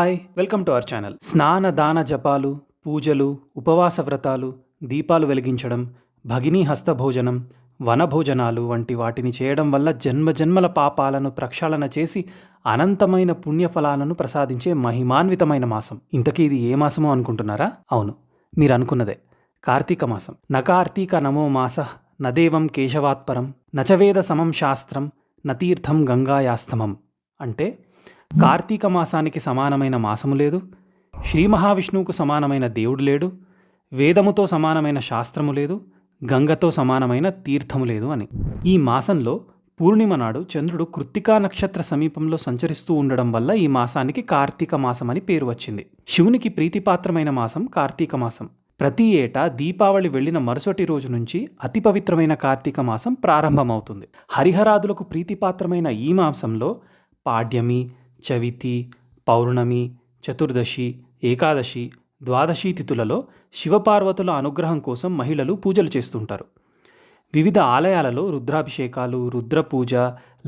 Hi welcome to our channel. స్నాన దాన జపాలు, పూజలు, ఉపవాస వ్రతాలు, దీపాలు వెలిగించడం, భగినీ హస్తభోజనం, వనభోజనాలు వంటి వాటిని చేయడం వల్ల జన్మజన్మల పాపాలను ప్రక్షాళన చేసి అనంతమైన పుణ్యఫలాలను ప్రసాదించే మహిమాన్వితమైన మాసం. ఇంతకీ ఇది ఏ మాసమో అనుకుంటున్నారా? అవును, మీరు అనుకున్నదే, కార్తీక మాసం. నకార్తీక నమో మాస నదేవం కేశవాత్పరం నచవేద సమం శాస్త్రం నతీర్థం గంగాయాస్తమం. అంటే కార్తీక మాసానికి సమానమైన మాసము లేదు, శ్రీ మహావిష్ణువుకు సమానమైన దేవుడు లేడు, వేదముతో సమానమైన శాస్త్రము లేదు, గంగతో సమానమైన తీర్థము లేదు అని. ఈ మాసంలో పూర్ణిమ నాడు చంద్రుడు కృత్తికా నక్షత్ర సమీపంలో సంచరిస్తూ ఉండడం వల్ల ఈ మాసానికి కార్తీక మాసం అని పేరు వచ్చింది. శివునికి ప్రీతిపాత్రమైన మాసం కార్తీక మాసం. ప్రతి ఏటా దీపావళి వెళ్లిన మరుసటి రోజు నుంచి అతి పవిత్రమైన కార్తీక మాసం ప్రారంభమవుతుంది. హరిహరాదులకు ప్రీతిపాత్రమైన ఈ మాసంలో పాడ్యమి, చవితి, పౌర్ణమి, చతుర్దశి, ఏకాదశి, ద్వాదశి తిథులలో శివపార్వతుల అనుగ్రహం కోసం మహిళలు పూజలు చేస్తుంటారు. వివిధ ఆలయాలలో రుద్రాభిషేకాలు, రుద్రపూజ,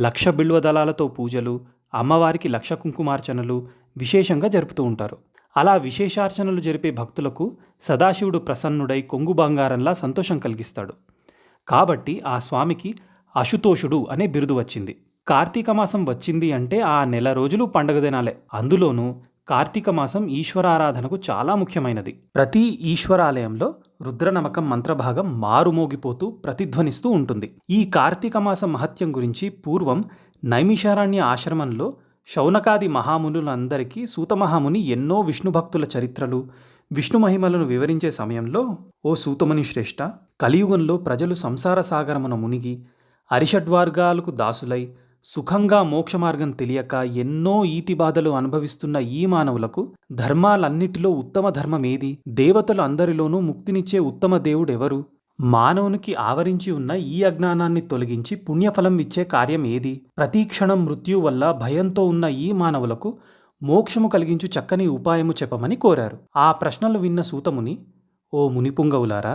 లక్ష బిల్వదళాలతో పూజలు, అమ్మవారికి లక్ష కుంకుమార్చనలు విశేషంగా జరుపుతూ ఉంటారు. అలా విశేషార్చనలు జరిపే భక్తులకు సదాశివుడు ప్రసన్నుడై కొంగు బంగారంలా సంతోషం కలిగిస్తాడు. కాబట్టి ఆ స్వామికి అశుతోషుడు అనే బిరుదు వచ్చింది. కార్తీక మాసం వచ్చింది అంటే ఆ నెల రోజులు పండగ దినాలే. అందులోనూ కార్తీక మాసం ఈశ్వరారాధనకు చాలా ముఖ్యమైనది. ప్రతి ఈశ్వరాలయంలో రుద్రనమకం మంత్రభాగం మారుమోగిపోతూ ప్రతిధ్వనిస్తూ ఉంటుంది. ఈ కార్తీక మాసం మహత్యం గురించి పూర్వం నైమిషారణ్య ఆశ్రమంలో శౌనకాది మహామునులందరికీ సూతమహాముని ఎన్నో విష్ణుభక్తుల చరిత్రలు, విష్ణు మహిమలను వివరించే సమయంలో, ఓ సూతముని శ్రేష్ఠ, కలియుగంలో ప్రజలు సంసార సాగరమున మునిగి అరిషడ్వర్గాలకు దాసులై సుఖంగా మోక్షమార్గం తెలియక ఎన్నో ఈతిబాధలు అనుభవిస్తున్న ఈ మానవులకు ధర్మాలన్నిటిలో ఉత్తమ ధర్మమేది? దేవతలు అందరిలోనూ ముక్తినిచ్చే ఉత్తమ దేవుడెవరు? మానవునికి ఆవరించి ఉన్న ఈ అజ్ఞానాన్ని తొలగించి పుణ్యఫలం ఇచ్చే కార్యం ఏది? ప్రతీక్షణం మృత్యు వల్ల భయంతో ఉన్న ఈ మానవులకు మోక్షము కలిగించు చక్కని ఉపాయము చెప్పమని కోరారు. ఆ ప్రశ్నలు విన్న సూతముని, ఓ మునిపుంగవులారా,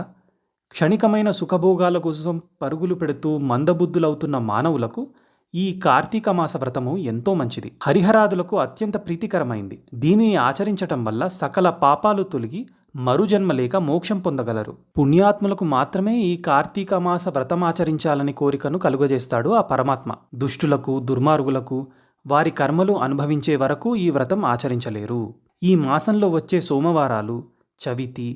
క్షణికమైన సుఖభోగాల కోసం పరుగులు పెడుతూ మందబుద్ధులవుతున్న మానవులకు ఈ కార్తీక మాస వ్రతము ఎంతో మంచిది. హరిహరాదులకు అత్యంత ప్రీతికరమైంది. దీనిని ఆచరించటం వల్ల సకల పాపాలు తొలగి మరుజన్మ లేక మోక్షం పొందగలరు. పుణ్యాత్ములకు మాత్రమే ఈ కార్తీక మాస వ్రతమాచరించాలని కోరికను కలుగజేస్తాడు ఆ పరమాత్మ. దుష్టులకు, దుర్మార్గులకు వారి కర్మలు అనుభవించే వరకు ఈ వ్రతం ఆచరించలేరు. ఈ మాసంలో వచ్చే సోమవారాలు, చవితి,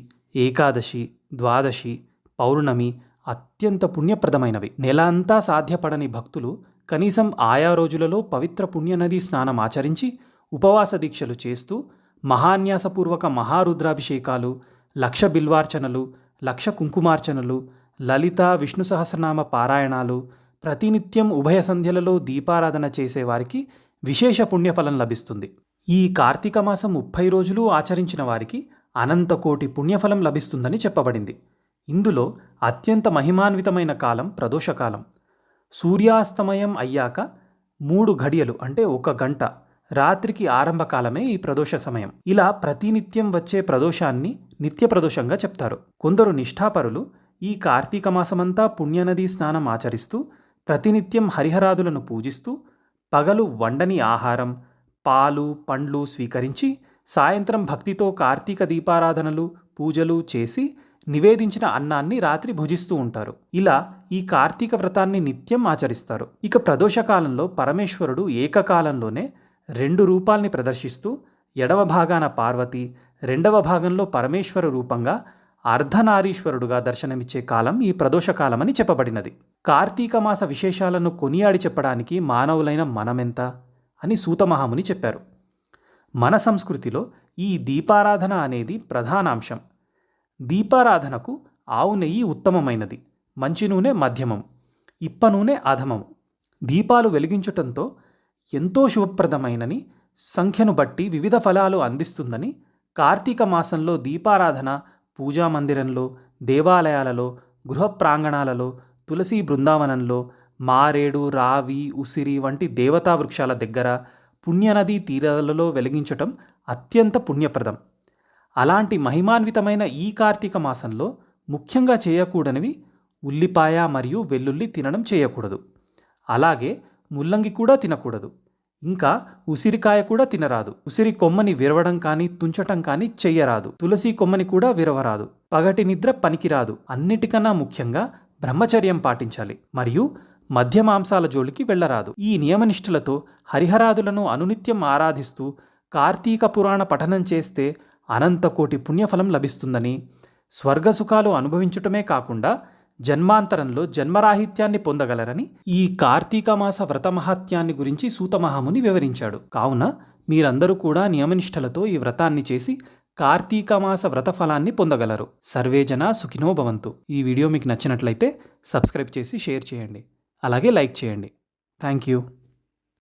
ఏకాదశి, ద్వాదశి, పౌర్ణమి అత్యంత పుణ్యప్రదమైనవి. నెల అంతా సాధ్యపడని భక్తులు కనీసం ఆయా రోజులలో పవిత్ర పుణ్యనదీ స్నానం ఆచరించి ఉపవాస దీక్షలు చేస్తూ మహాన్యాసపూర్వక మహారుద్రాభిషేకాలు, లక్ష బిల్వార్చనలు, లక్ష కుంకుమార్చనలు, లలిత విష్ణు సహస్రనామ పారాయణాలు, ప్రతినిత్యం ఉభయ సంధ్యలలో దీపారాధన చేసేవారికి విశేష పుణ్యఫలం లభిస్తుంది. ఈ కార్తీక మాసం 30 రోజులు ఆచరించిన వారికి అనంతకోటి పుణ్యఫలం లభిస్తుందని చెప్పబడింది. ఇందులో అత్యంత మహిమాన్వితమైన కాలం ప్రదోషకాలం. సూర్యాస్తమయం అయ్యాక 3 ఘడియలు అంటే 1 గంట రాత్రికి ఆరంభకాలమే ఈ ప్రదోష సమయం. ఇలా ప్రతినిత్యం వచ్చే ప్రదోషాన్ని నిత్య ప్రదోషంగా చెప్తారు. కొందరు నిష్ఠాపరులు ఈ కార్తీక మాసమంతా పుణ్యనదీ స్నానం ఆచరిస్తూ ప్రతినిత్యం హరిహరాదులను పూజిస్తూ పగలు వండని ఆహారం, పాలు, పండ్లు స్వీకరించి సాయంత్రం భక్తితో కార్తీక దీపారాధనలు, పూజలు చేసి నివేదించిన అన్నాన్ని రాత్రి భుజిస్తూ ఉంటారు. ఇలా ఈ కార్తీక వ్రతాన్ని నిత్యం ఆచరిస్తారు. ఇక ప్రదోషకాలంలో పరమేశ్వరుడు ఏకకాలంలోనే 2 రూపాల్ని ప్రదర్శిస్తూ ఎడవ భాగాన పార్వతి, రెండవ భాగంలో పరమేశ్వర రూపంగా అర్ధనారీశ్వరుడుగా దర్శనమిచ్చే కాలం ఈ ప్రదోషకాలమని చెప్పబడినది. కార్తీక మాస విశేషాలను కొనియాడి చెప్పడానికి మానవులైన మనమెంత అని సూతమహాముని చెప్పారు. మన సంస్కృతిలో ఈ దీపారాధన అనేది ప్రధానాంశం. దీపారాధనకు ఆవు నెయ్యి ఉత్తమమైనది, మంచి నూనె మధ్యమం, ఇప్ప నూనె అధమము. దీపాలు వెలిగించటంతో ఎంతో శుభప్రదమైనని, సంఖ్యను బట్టి వివిధ ఫలాలు అందిస్తుందని కార్తీక మాసంలో దీపారాధన పూజామందిరంలో, దేవాలయాలలో, గృహ ప్రాంగణాలలో, తులసి బృందావనంలో, మారేడు, రావి, ఉసిరి వంటి దేవతా వృక్షాల దగ్గర, పుణ్యనదీ తీరాలలో వెలిగించటం అత్యంత పుణ్యప్రదం. అలాంటి మహిమాన్వితమైన ఈ కార్తీక మాసంలో ముఖ్యంగా చేయకూడనివి ఉల్లిపాయ మరియు వెల్లుల్లి తినడం చేయకూడదు. అలాగే ముల్లంగి కూడా తినకూడదు. ఇంకా ఉసిరికాయ కూడా తినరాదు. ఉసిరి కొమ్మని విరవడం కానీ తుంచటం కానీ చెయ్యరాదు. తులసి కొమ్మని కూడా విరవరాదు. పగటి నిద్ర పనికిరాదు. అన్నిటికన్నా ముఖ్యంగా బ్రహ్మచర్యం పాటించాలి. మరియు మద్య మాంసాల జోలికి వెళ్ళరాదు. ఈ నియమనిష్ఠులతో హరిహరాదులను అనునిత్యం ఆరాధిస్తూ కార్తీక పురాణ పఠనం చేస్తే అనంతకోటి పుణ్యఫలం లభిస్తుందని, స్వర్గసుఖాలు అనుభవించటమే కాకుండా జన్మాంతరంలో జన్మరాహిత్యాన్ని పొందగలరని ఈ కార్తీక మాస వ్రత మహాత్యాన్ని గురించి సూతమహాముని వివరించాడు. కావున మీరందరూ కూడా నియమనిష్టలతో ఈ వ్రతాన్ని చేసి కార్తీక మాస వ్రత ఫలాన్ని పొందగలరు. సర్వేజన సుఖినో భవంతు. ఈ వీడియో మీకు నచ్చినట్లయితే సబ్స్క్రైబ్ చేసి షేర్ చేయండి. అలాగే లైక్ చేయండి. Thank you.